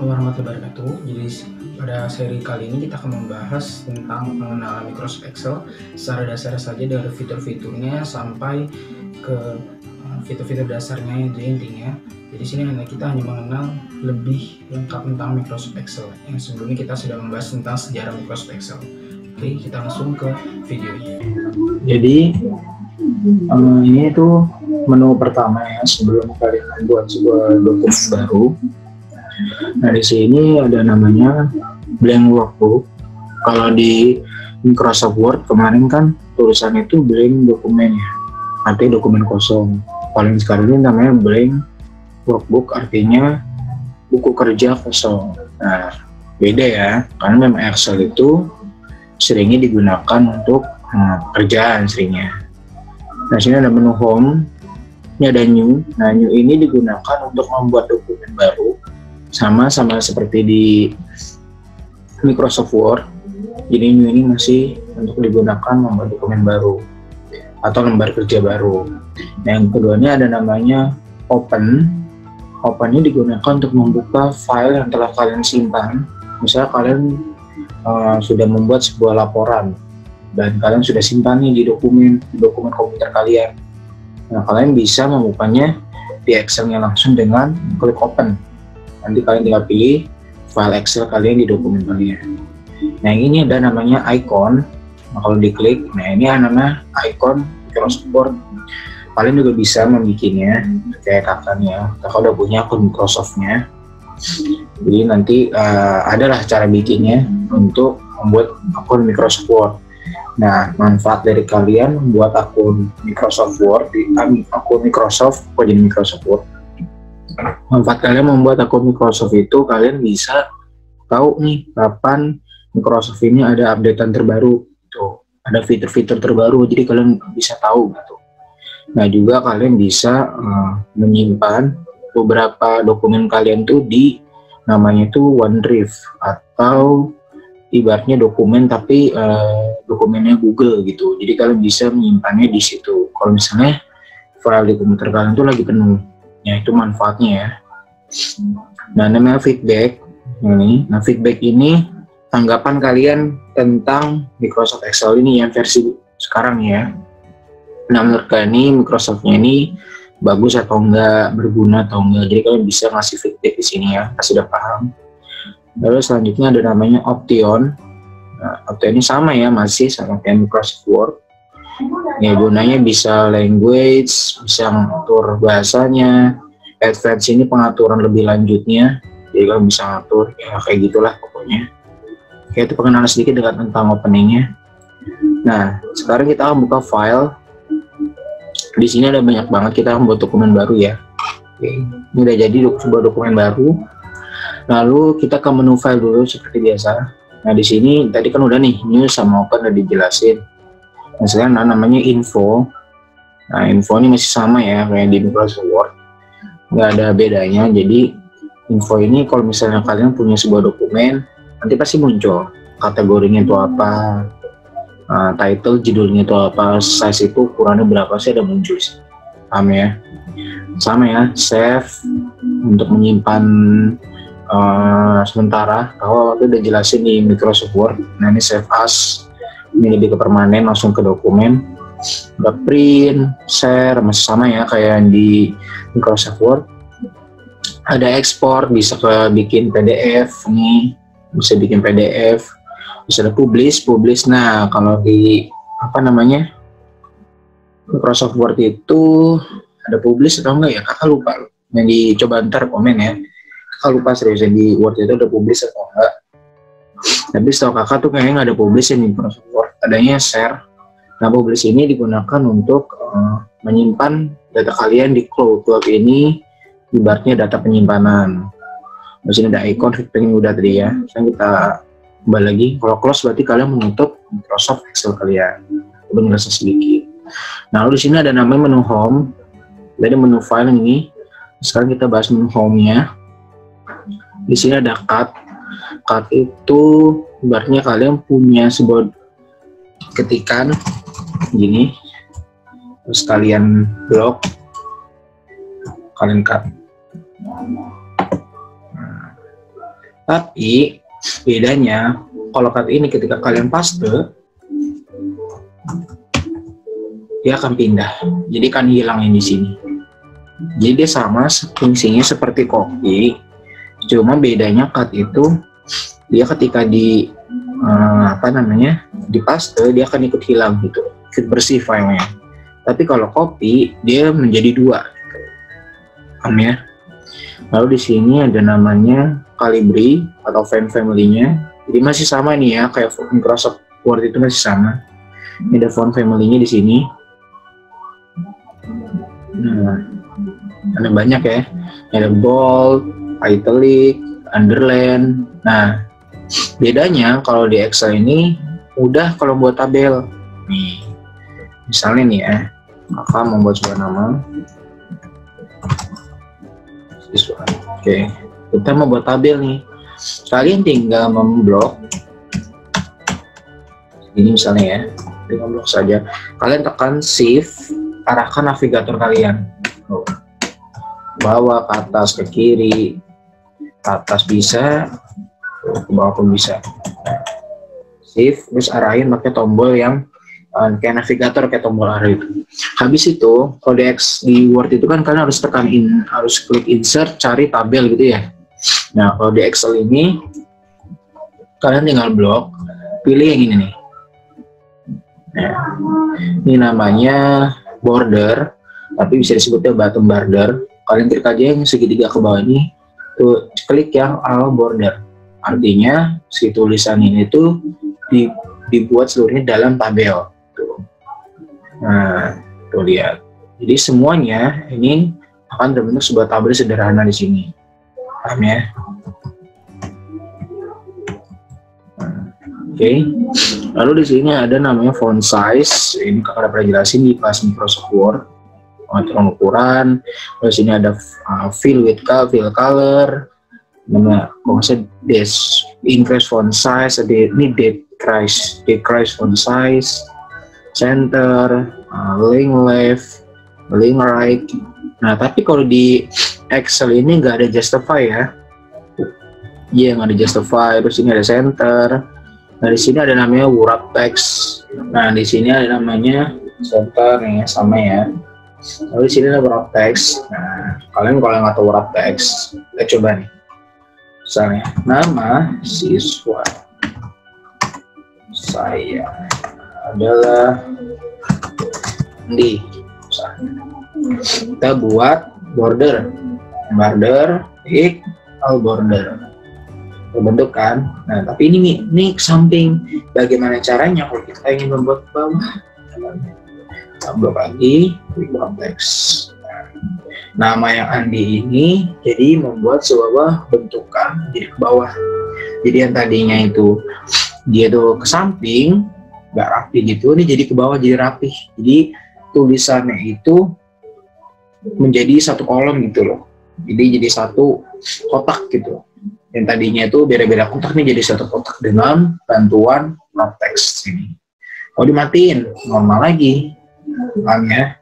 warahmatullahi wabarakatuh. Jadi pada seri kali ini kita akan membahas tentang pengenalan Microsoft Excel secara dasar saja dari fitur-fiturnya sampai ke fitur-fitur dasarnya itu intinya. Jadi sini kita hanya mengenal lebih lengkap tentang Microsoft Excel. Yang sebelumnya kita sudah membahas tentang sejarah Microsoft Excel. Oke, kita langsung ke videonya. Jadi ini tuh menu pertama ya sebelum kalian membuat sebuah dokumen baru. Nah di sini ada namanya blank workbook. Kalau di Microsoft Word kemarin kan tulisannya itu blank dokumen ya, artinya dokumen kosong. Paling sekarang ini namanya blank workbook, artinya buku kerja kosong. Nah beda ya, karena memang Excel itu seringnya digunakan untuk kerjaan seringnya. Nah sini ada menu home, ini ada new. Nah new ini digunakan untuk membuat dokumen baru, sama seperti di Microsoft Word. Jadi new ini masih untuk digunakan membuat dokumen baru atau lembar kerja baru. Nah, yang keduanya ada namanya open. Open ini digunakan untuk membuka file yang telah kalian simpan. Misalnya kalian sudah membuat sebuah laporan dan kalian sudah simpan nih di dokumen komputer kalian. Nah, kalian bisa membukanya di Excel-nya langsung dengan klik open. Nanti kalian tinggal pilih file Excel kalian di dokumen kalian. Nah ini ada namanya icon. Nah, kalau diklik, nah ini namanya icon Microsoft Word. Kalian juga bisa membikinnya kayak kakaknya. Kakak udah punya akun Microsoft-nya. Jadi nanti adalah cara bikinnya untuk membuat akun Microsoft Word. Nah manfaat dari kalian membuat akun Microsoft Word, akun Microsoft, jadi Microsoft Word. Manfaat kalian membuat akun Microsoft itu kalian bisa tahu nih kapan Microsoft ini ada updatean terbaru, tuh ada fitur-fitur terbaru, jadi kalian bisa tahu gitu. Nah juga kalian bisa menyimpan beberapa dokumen kalian tuh di namanya itu OneDrive atau ibaratnya dokumen tapi dokumennya Google gitu. Jadi kalian bisa menyimpannya di situ. Kalau misalnya file di komputer kalian tuh lagi penuh. Ya itu manfaatnya ya. Nah namanya feedback ini. Nah feedback ini tanggapan kalian tentang Microsoft Excel ini yang versi sekarang ya. Nah menurut kalian ini Microsoftnya ini bagus atau enggak, berguna atau enggak. Jadi kalian bisa ngasih feedback di sini ya, pasti udah paham. Lalu selanjutnya ada namanya option. Nah, option ini sama ya, masih sama kayak Microsoft Word. Ya gunanya bisa language, bisa ngatur bahasanya. Advance ini pengaturan lebih lanjutnya, jadi kalian bisa ngatur ya kayak gitulah pokoknya. Oke, itu pengenalan sedikit tentang openingnya. Nah sekarang kita akan buka file. Di sini ada banyak banget, kita akan buat dokumen baru ya. Oke, ini udah jadi sebuah dokumen baru. Lalu kita ke menu file dulu seperti biasa. Nah di sini tadi kan udah nih new sama open udah dijelasin. Nah sekarang namanya info. Nah info ini masih sama ya kayak di Microsoft Word, nggak ada bedanya. Jadi info ini kalau misalnya kalian punya sebuah dokumen nanti pasti muncul kategorinya itu apa, title judulnya itu apa, size itu ukurannya berapa sih, ada muncul sih. Paham ya? Sama ya, save untuk menyimpan sementara. Kalau itu udah jelasin di Microsoft Word. Nah ini save as, ini lebih ke permanen, langsung ke dokumen. Udah print, share, masih sama ya kayak di Microsoft Word. Ada ekspor, bisa bikin PDF nih, bisa bikin PDF, bisa ada publish. Nah kalau di Microsoft Word itu ada publish atau enggak ya, kakak lupa. Yang dicoba ntar komen ya, kakak lupa seriusan di Word itu ada publish atau enggak. Tapi setahu kakak tuh kayaknya nggak ada publish di Microsoft Word, adanya share. Nah publish ini digunakan untuk menyimpan data kalian di cloud. Cloud ini ibaratnya data penyimpanan. Di sini ada icon feedback udah tadi ya. Sekarang kita kembali lagi. Kalau close berarti kalian menutup Microsoft Excel kalian. Udah ngerasa sedikit. Nah lalu di sini ada namanya menu home. Jadi menu file ini. Sekarang kita bahas menu home-nya. Di sini ada cut. Cut itu ibaratnya kalian punya sebuah ketikan gini, terus kalian blok, kalian cut. Tapi bedanya kalau cut ini ketika kalian paste, dia akan pindah. Jadi kan hilang yang di sini. Jadi dia sama fungsinya seperti copy, cuma bedanya cut itu dia ketika di di paste dia akan ikut hilang gitu, ikut bersih filenya. Tapi kalau copy dia menjadi dua, paham ya? Lalu di sini ada namanya Calibri atau font family-nya. Jadi masih sama nih ya, kayak Microsoft Word itu masih sama. Ini ada font family-nya di sini. Nah, ada banyak ya. Ada bold, italic, underline. Nah, bedanya kalau di Excel ini udah kalau buat tabel. Nih, misalnya nih ya, kakak membuat sebuah nama. Oke, kita mau buat tabel nih. Kalian tinggal memblok. Ini misalnya ya, tinggal blok saja. Kalian tekan Shift, arahkan navigator kalian. Bawah, ke atas, ke kiri, ke atas bisa, ke bawah pun bisa. Shift, terus arahin pakai tombol yang kayak navigator, kayak tombol arah itu. Habis itu, kalau di Word itu kan kalian harus tekan harus klik insert, cari tabel gitu ya. Nah, kalau di Excel ini, kalian tinggal blok, pilih yang ini nih. Nah, ini namanya border, tapi bisa disebutnya bottom border. Kalian klik aja yang segitiga ke bawah ini, tuh klik yang all border. Artinya si tulisan ini tuh dibuat seluruhnya dalam tabel. Tuh. Nah, tuh lihat. Jadi semuanya ini akan terbentuk sebuah tabel sederhana di sini. Paham ya? Oke. Lalu di sini ada namanya font size. Ini kakak pernah jelasin di kelas Microsoft Word. Pengaturan ukuran. Terus sini ada fill color. Nama decrease font size. Ada ini decrease font size. Center, link left, link right. Nah, tapi kalau di Excel ini nggak ada justify ya. Iya, nggak ada justify. Terus ini ada center. Nah, di sini ada namanya wrap text. Nah, di sini ada namanya center ya, sama ya. Lalu di sini ada wrap text. Nah, kalian kalau nggak tahu wrap text, kita coba nih. Misalnya, nama siswa saya adalah Andi. Kita buat border, all border. Terbentuk kan? Nah, tapi ini ke samping. Bagaimana caranya kalau kita ingin membuat bawah? Kita blok lagi, wrap text. Nama yang Andi ini jadi membuat sebuah bentukan jadi ke bawah. Jadi yang tadinya itu dia tuh ke samping, nggak rapi gitu, ini jadi ke bawah jadi rapi. Jadi tulisannya itu menjadi satu kolom gitu loh. Jadi satu kotak gitu. Yang tadinya itu beda-beda kotak nih jadi satu kotak dengan bantuan wrap text ini. Kalau dimatiin normal lagi, paham ya?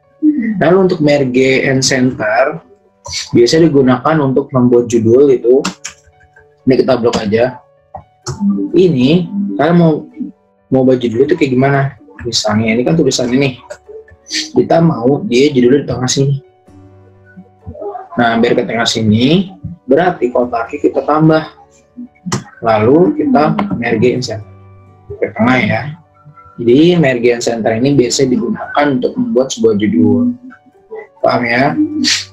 Lalu untuk merge and center biasa digunakan untuk membuat judul itu. Ini kita blok aja. Ini kalian mau buat judul itu kayak gimana? Misalnya ini kan tulisan ini, kita mau dia judulnya di tengah sini. Nah, biar ke tengah sini, berarti kotaknya kita tambah. Lalu kita merge and center ke tengah ya. Jadi merge and center ini biasa digunakan untuk membuat sebuah judul. Paham ya?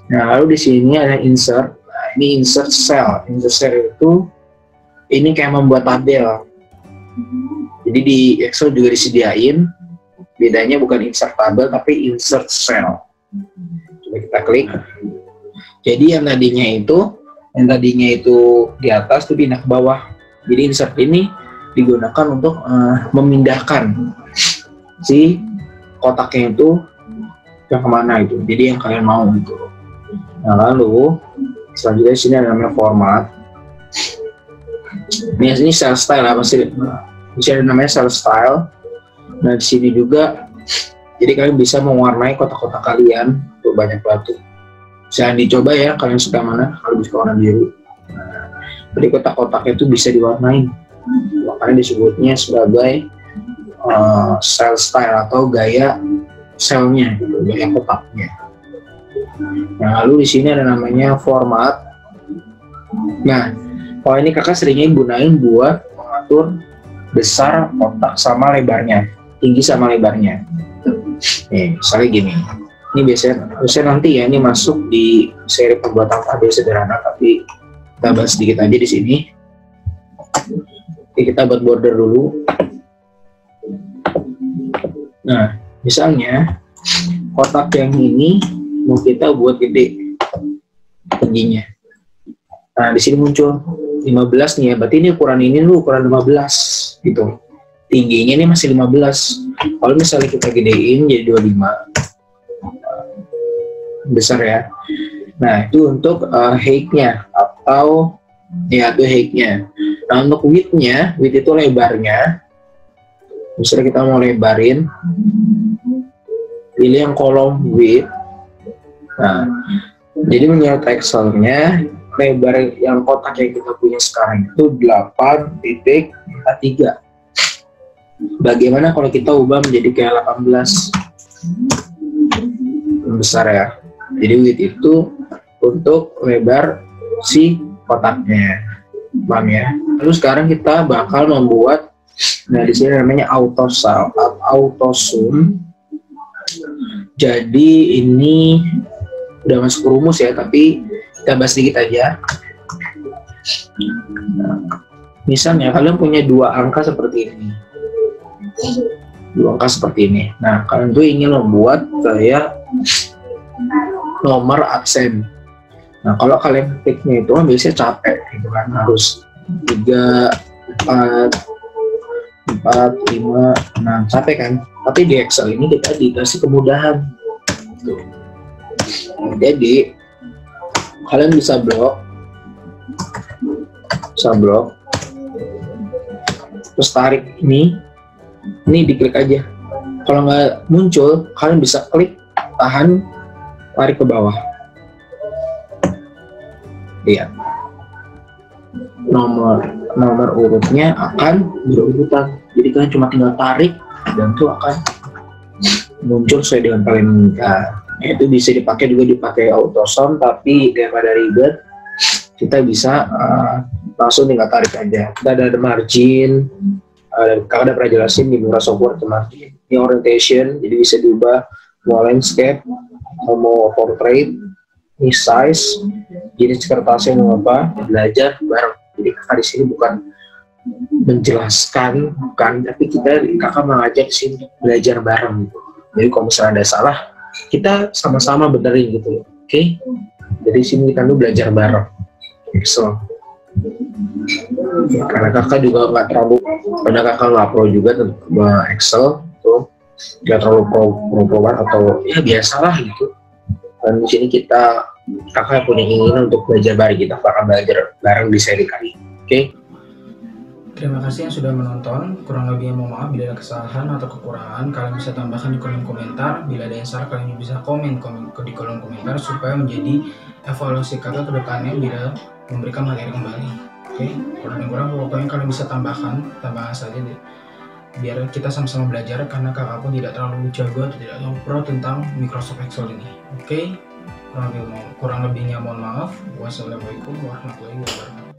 Nah, lalu di sini ada insert. Nah, ini insert cell. Insert cell itu ini kayak membuat tabel. Jadi di Excel juga disediain. Bedanya bukan insert tabel tapi insert cell. Coba kita klik. Jadi yang tadinya itu di atas tuh pindah ke bawah. Jadi insert ini digunakan untuk memindahkan si kotaknya itu yang kemana itu. Jadi yang kalian mau gitu. Nah, lalu selanjutnya sini ada namanya format. Ini cell style apa sih? Di sini ada namanya cell style. Nah, di sini juga jadi kalian bisa mewarnai kotak-kotak kalian untuk banyak batu. Jangan dicoba ya, kalian suka mana? Kalau bisa warna biru. Nah, Jadi kotak-kotaknya itu bisa diwarnain, makanya disebutnya sebagai cell style atau gaya selnya, gitu, gaya kotaknya. Nah, lalu di sini ada namanya format. Nah, kalau ini kakak seringnya gunain buat mengatur besar kotak sama lebarnya, tinggi sama lebarnya. Nih, misalnya gini. Ini biasanya nanti ya, ini masuk di seri pembuatan tabel sederhana, tapi kita bahas sedikit aja di sini. Oke, kita buat border dulu. Nah, misalnya kotak yang ini mau kita buat gede tingginya. Nah, di sini muncul 15 nih ya, berarti ini ukuran ini lu ukuran 15 gitu. Tingginya ini masih 15. Kalau misalnya kita gedein jadi 25, besar ya. Nah, itu untuk height-nya atau ya itu height-nya. Nah, untuk width-nya, width itu lebarnya. Misalnya kita mau lebarin, pilih yang kolom width. Nah, jadi menurut Excel-nya lebar yang kotak yang kita punya sekarang itu 8.3. Bagaimana kalau kita ubah menjadi kayak 18? Besar ya. Jadi width itu untuk lebar si kotaknya, paham ya? Lalu sekarang kita bakal membuat, nah di sini namanya auto zoom. Jadi ini udah masuk rumus ya, tapi kita bahas sedikit aja. Nah, misalnya kalian punya dua angka seperti ini, Nah, kalian tuh ingin membuat kayak nomor absen. Nah, kalau kalian kliknya itu kan biasanya capek gitu kan, harus 3, 4, 5, 6, capek kan. Tapi di Excel ini kita dikasih kemudahan. Jadi kalian bisa blok, terus tarik ini diklik aja. Kalau nggak muncul, kalian bisa klik, tahan, tarik ke bawah. Lihat, nomor urutnya akan berurutan. Jadi kalian cuma tinggal tarik dan itu akan muncul sesuai dengan kalian minta. Itu bisa dipakai auto zoom, tapi daripada ribet, kita bisa langsung tinggal tarik aja. Kita ada margin, kakak udah pernah jelasin di Mura Software itu margin. Ini orientation, jadi bisa diubah mau landscape, mau portrait, ini size, jenis kertasnya mau apa, belajar bareng. Jadi kakak di sini bukan menjelaskan, tapi kakak mengajak sini belajar bareng gitu. Jadi kalau misalnya ada salah, kita sama-sama benerin gitu, oke? Jadi sini kita tuh belajar bareng. Excel. Ya, karena kakak juga nggak terlalu, karena kakak nggak pro juga tentang Excel tuh, nggak terlalu pro atau ya biasalah gitu. Dan di sini kakak punya keinginan untuk belajar bareng, kita bakal belajar bareng di seri kali, oke? Terima kasih yang sudah menonton. Kurang lebihnya mohon maaf bila ada kesalahan atau kekurangan. Kalian bisa tambahkan di kolom komentar. Bila ada yang salah, kalian bisa komen di kolom komentar supaya menjadi evaluasi kakak ke depannya bila memberikan materi kembali. Oke, kurang dan kurang pokoknya kalian bisa tambahkan saja deh. Biar kita sama-sama belajar, karena kakak pun tidak terlalu jago atau tidak terlalu pro tentang Microsoft Excel ini. Oke, kurang lebihnya mohon maaf. Wassalamualaikum warahmatullahi wabarakatuh.